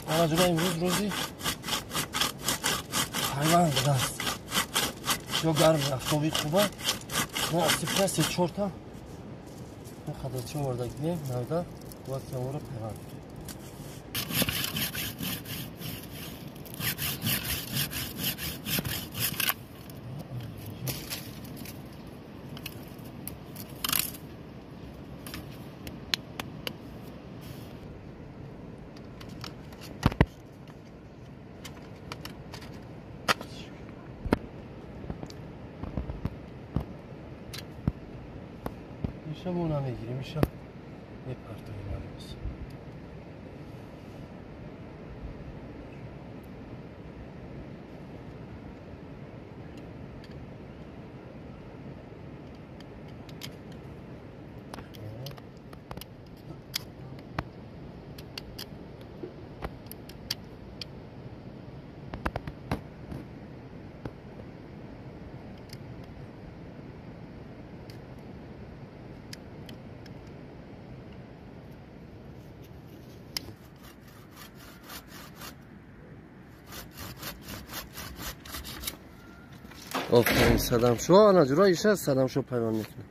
آنجا امروز روزی پیوند دست یا گرم افتابی خوبه نه اصیفه سه چورتا این خداچی وردگیه نوده باید که اون رو پیوند میشه مونه میگیری میشه یه پرتایی نمیست آفرین سلام شو آنا جورا ایشه سلام شو پیمان میکنه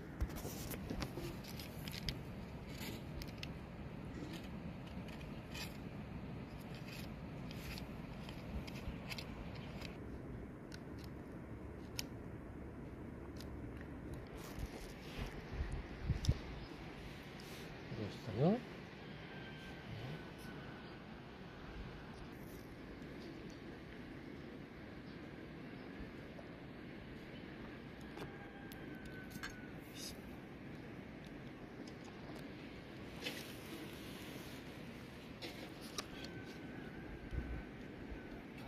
درسته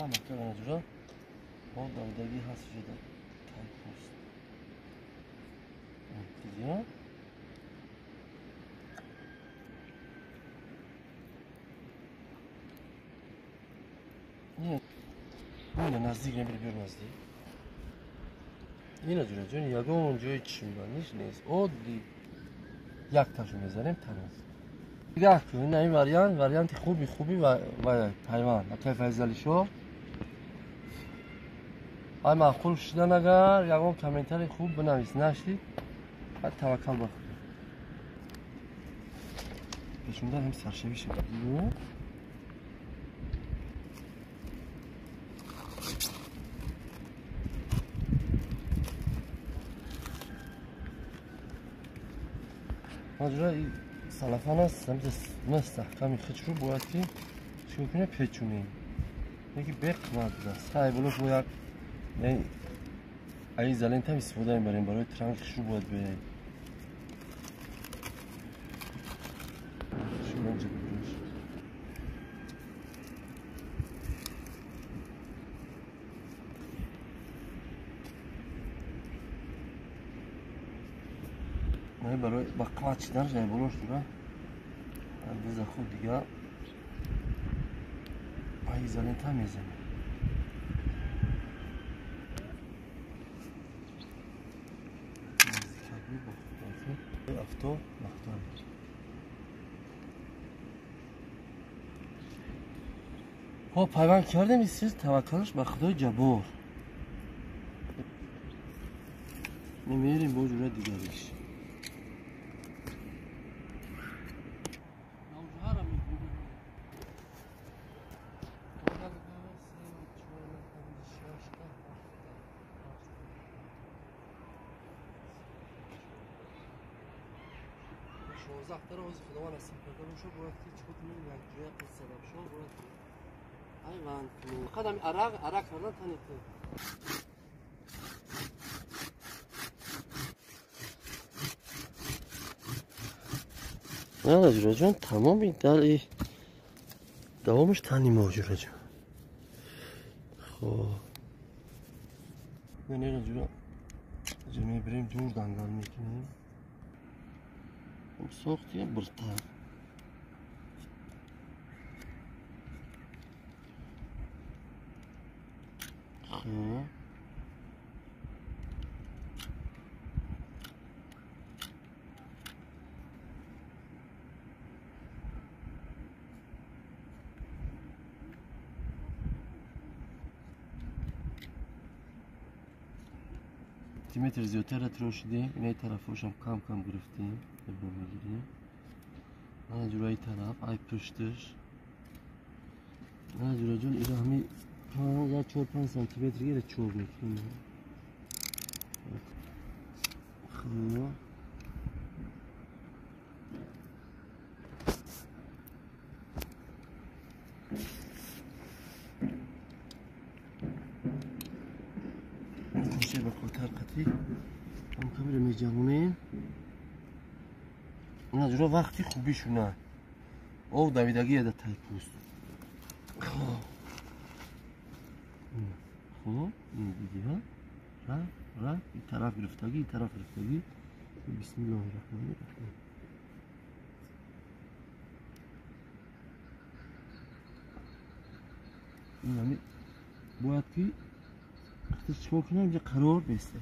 همه که آنا جورا با داودگی هست شده تایپ هست دیگه اینه نزدیک نمیره بیار نزدیک اینه جونه جون یگه اونجای چی میبانیش نیست او دی یک تاشو میزنیم تمام نگاه کن این وریانت خوبی و پیوان کیف ازلی شو های معقول شدن اگر یگه کامنتری خوب بنویس نشدید بعد توکل بخور پیشوندن هم سرشوی شد ماجرا این سلفان است سمت مستحکمی خیلی رو باید که چون کنه پیچونیم یکی بقمت دست های بلوش باید یعنی ای زلین تم استفاده میبریم برای ترنکش رو باید بریم شما جد بروش نه برای بقمت چیدن جای بلوش دیگه اندازه خود دیگه ای زلین تم میزنیم افتو مختار خب پیوند کردیم این چیز توکلش به خدای جبار نمیریم با جوره دیگریش زخدر روز خداوند است کردن شو باید که چه کنیم یک جای قصه شو باید ایوان قدم عرق کردن تنید نه جورا جان تمام این در دوامش تنی ما جورا جان خب نه جورا جمعه بریم دور دنگل میکنیم ساختیه برتر خب سانتیمتر زیادتر را تراشیدیم. این طرفاش هم کم کم گرفتیم. ابرام میگیریم. من جورایی طرف ای پشتش. من جورا جون اینا همی 4-5 سانتیمتر گیره چوب میکنیم. خب خوشه با خاطر قطعی هم کبیر میجمونیم. اینا جورا وقتی خوبی شونه او دویدگی یاده تای پوست. خب این دیگه ها را این طرف گرفتگی این طرف گرفتگی. بسم الله الرحمن الرحیم. این همی باید که وقتی چما کنم اینجا قرار بیسته.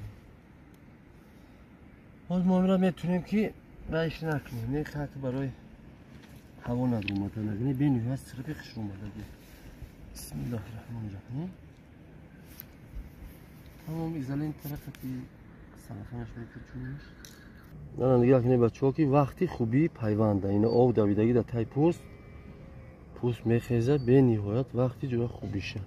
باز ما میرم میتونیم که رایش نکنیم. نه خط برای هوا ندارم مثلا نه بینی هست سر بخش رو اومده. بسم الله الرحمن الرحیم. تمام ایزالین طرفتی سلافانش میکنیمش. نه دیگه که بچه‌ها که وقتی خوبی پیونده این آب دویدگی در تای پوست میخیزه به نهایت وقتی جور خوبیشه.